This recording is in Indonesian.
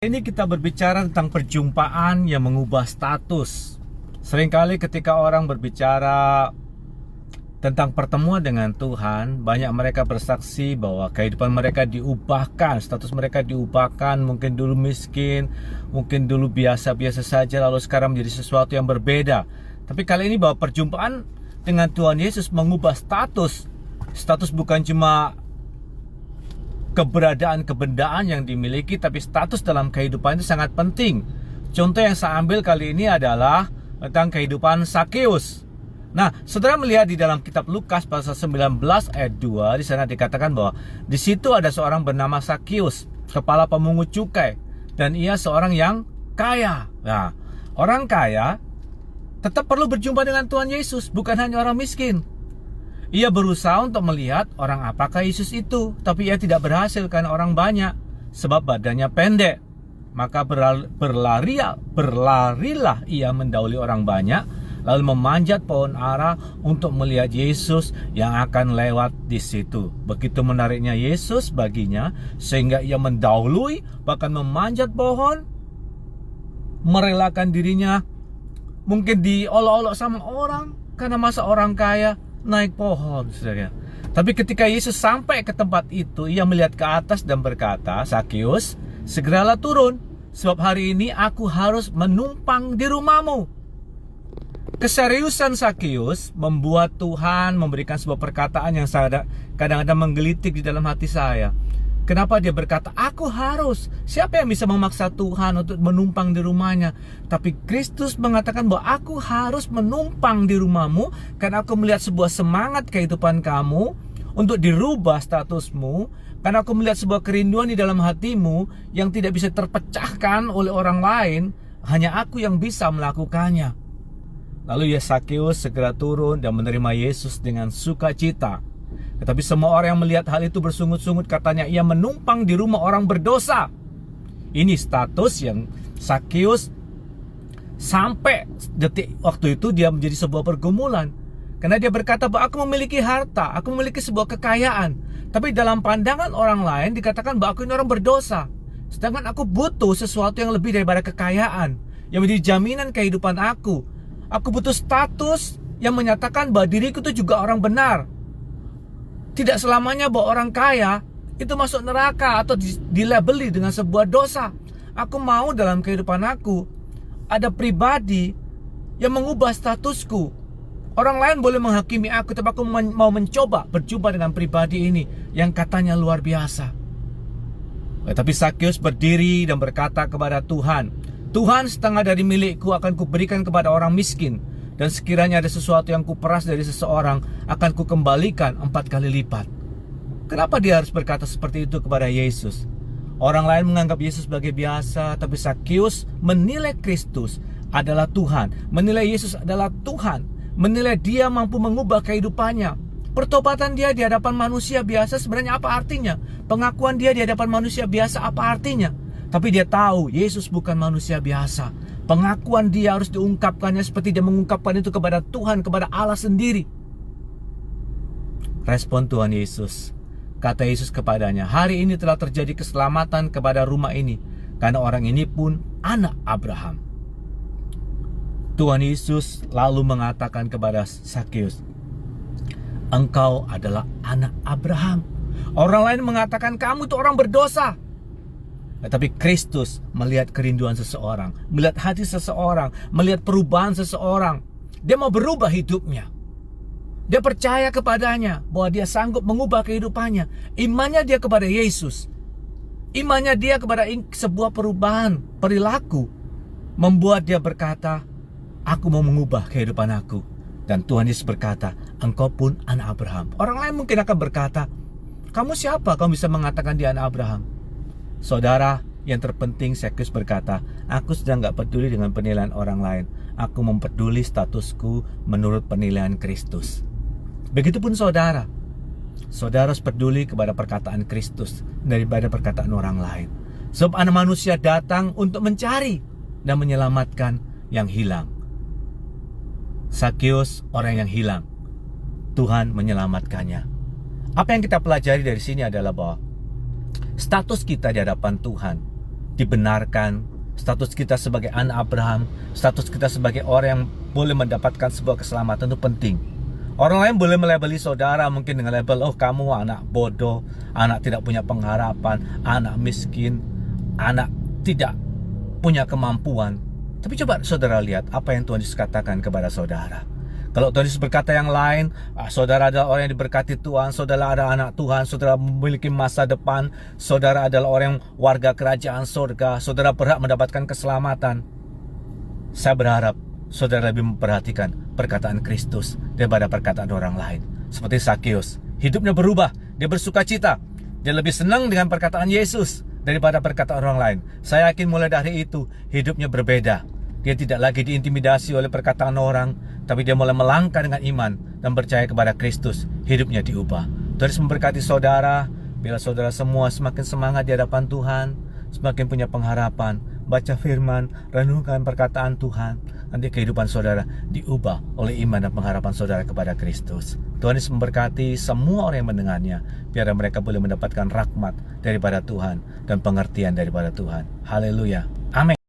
Ini kita berbicara tentang perjumpaan yang mengubah status. Seringkali ketika orang berbicara tentang pertemuan dengan Tuhan, banyak mereka bersaksi bahwa kehidupan mereka diubahkan, status mereka diubahkan. Mungkin dulu miskin, mungkin dulu biasa-biasa saja, lalu sekarang menjadi sesuatu yang berbeda. Tapi kali ini bahwa perjumpaan dengan Tuhan Yesus mengubah status. Status bukan cuma keberadaan kebendaan yang dimiliki, tapi status dalam kehidupan itu sangat penting. Contoh yang saya ambil kali ini adalah tentang kehidupan Sakeus. Nah, saudara melihat di dalam kitab Lukas pasal 19 ayat 2, di sana dikatakan bahwa di situ ada seorang bernama Sakeus, kepala pemungut cukai, dan ia seorang yang kaya. Nah, orang kaya tetap perlu berjumpa dengan Tuhan Yesus, bukan hanya orang miskin. Ia berusaha untuk melihat orang apakah Yesus itu, tapi ia tidak berhasil karena orang banyak, sebab badannya pendek. Maka berlarilah ia mendahului orang banyak, lalu memanjat pohon ara untuk melihat Yesus yang akan lewat di situ. Begitu menariknya Yesus baginya, sehingga ia mendahului, bahkan memanjat pohon, merelakan dirinya, mungkin diolok-olok sama orang, karena masa orang kaya naik pohon, saudara. Tapi ketika Yesus sampai ke tempat itu, ia melihat ke atas dan berkata, "Sakeus, segeralah turun, sebab hari ini aku harus menumpang di rumahmu." Keseriusan Sakeus membuat Tuhan memberikan sebuah perkataan yang kadang-kadang menggelitik di dalam hati saya. Kenapa dia berkata, "Aku harus"? Siapa yang bisa memaksa Tuhan untuk menumpang di rumahnya? Tapi Kristus mengatakan bahwa aku harus menumpang di rumahmu, karena aku melihat sebuah semangat kehidupan kamu untuk dirubah statusmu, karena aku melihat sebuah kerinduan di dalam hatimu yang tidak bisa terpecahkan oleh orang lain, hanya aku yang bisa melakukannya. Lalu Sakeus segera turun dan menerima Yesus dengan sukacita. Tetapi semua orang yang melihat hal itu bersungut-sungut, katanya ia menumpang di rumah orang berdosa. Ini status yang Sakeus sampai detik waktu itu dia menjadi sebuah pergumulan. Karena dia berkata bahwa aku memiliki harta, aku memiliki sebuah kekayaan. Tapi dalam pandangan orang lain dikatakan bahwa aku ini orang berdosa. Sedangkan aku butuh sesuatu yang lebih daripada kekayaan, yang menjadi jaminan kehidupan aku. Aku butuh status yang menyatakan bahwa diriku itu juga orang benar. Tidak selamanya bahwa orang kaya itu masuk neraka atau dilabeli dengan sebuah dosa. Aku mau dalam kehidupan aku ada pribadi yang mengubah statusku. Orang lain boleh menghakimi aku, tapi aku mau mencoba berjumpa dengan pribadi ini yang katanya luar biasa. Tapi Sakeus berdiri dan berkata kepada Tuhan, "Tuhan, setengah dari milikku akan kuberikan kepada orang miskin. Dan sekiranya ada sesuatu yang kuperas dari seseorang, akan kukembalikan 4 kali lipat." Kenapa dia harus berkata seperti itu kepada Yesus? Orang lain menganggap Yesus sebagai biasa, tapi Sakeus menilai Kristus adalah Tuhan, menilai Yesus adalah Tuhan, menilai dia mampu mengubah kehidupannya. Pertobatan dia di hadapan manusia biasa sebenarnya apa artinya? Pengakuan dia di hadapan manusia biasa apa artinya? Tapi dia tahu Yesus bukan manusia biasa. Pengakuan dia harus diungkapkannya seperti dia mengungkapkan itu kepada Tuhan, kepada Allah sendiri. Respon Tuhan Yesus, kata Yesus kepadanya, "Hari ini telah terjadi keselamatan kepada rumah ini, karena orang ini pun anak Abraham." Tuhan Yesus lalu mengatakan kepada Sakeus, "Engkau adalah anak Abraham." Orang lain mengatakan, "Kamu itu orang berdosa." Tapi Kristus melihat kerinduan seseorang, melihat hati seseorang, melihat perubahan seseorang. Dia mau berubah hidupnya. Dia percaya kepadanya bahwa dia sanggup mengubah kehidupannya. Imannya dia kepada Yesus, imannya dia kepada sebuah perubahan perilaku, membuat dia berkata, "Aku mau mengubah kehidupan aku." Dan Tuhan Yesus berkata, "Engkau pun anak Abraham." Orang lain mungkin akan berkata, "Kamu siapa? Kamu bisa mengatakan dia anak Abraham?" Saudara, yang terpenting Sakeus berkata, "Aku sedang gak peduli dengan penilaian orang lain. Aku mempeduli statusku menurut penilaian Kristus." Begitupun saudara. Saudara harus peduli kepada perkataan Kristus daripada perkataan orang lain. Sebab anak manusia datang untuk mencari dan menyelamatkan yang hilang. Sakeus orang yang hilang, Tuhan menyelamatkannya. Apa yang kita pelajari dari sini adalah bahwa status kita di hadapan Tuhan dibenarkan, status kita sebagai anak Abraham, status kita sebagai orang yang boleh mendapatkan sebuah keselamatan itu penting. Orang lain boleh melabeli saudara mungkin dengan label, oh kamu anak bodoh, anak tidak punya pengharapan, anak miskin, anak tidak punya kemampuan. Tapi coba saudara lihat apa yang Tuhan Yesus katakan kepada saudara. Kalau Tuhan Yesus berkata yang lain, saudara adalah orang yang diberkati Tuhan, saudara adalah anak Tuhan, saudara memiliki masa depan, saudara adalah orang warga kerajaan surga, saudara berhak mendapatkan keselamatan. Saya berharap saudara lebih memperhatikan perkataan Kristus daripada perkataan orang lain. Seperti Sakeus, hidupnya berubah, dia bersuka cita, dia lebih senang dengan perkataan Yesus daripada perkataan orang lain. Saya yakin mulai dari itu hidupnya berbeda. Dia tidak lagi diintimidasi oleh perkataan orang, tapi dia mulai melangkah dengan iman dan percaya kepada Kristus. Hidupnya diubah. Terus memberkati saudara. Bila saudara semua semakin semangat di hadapan Tuhan, semakin punya pengharapan, baca firman, renungkan perkataan Tuhan, nanti kehidupan saudara diubah oleh iman dan pengharapan saudara kepada Kristus. Tuhan Yesus memberkati semua orang yang mendengarnya, biar mereka boleh mendapatkan rahmat daripada Tuhan dan pengertian daripada Tuhan. Haleluya. Amin.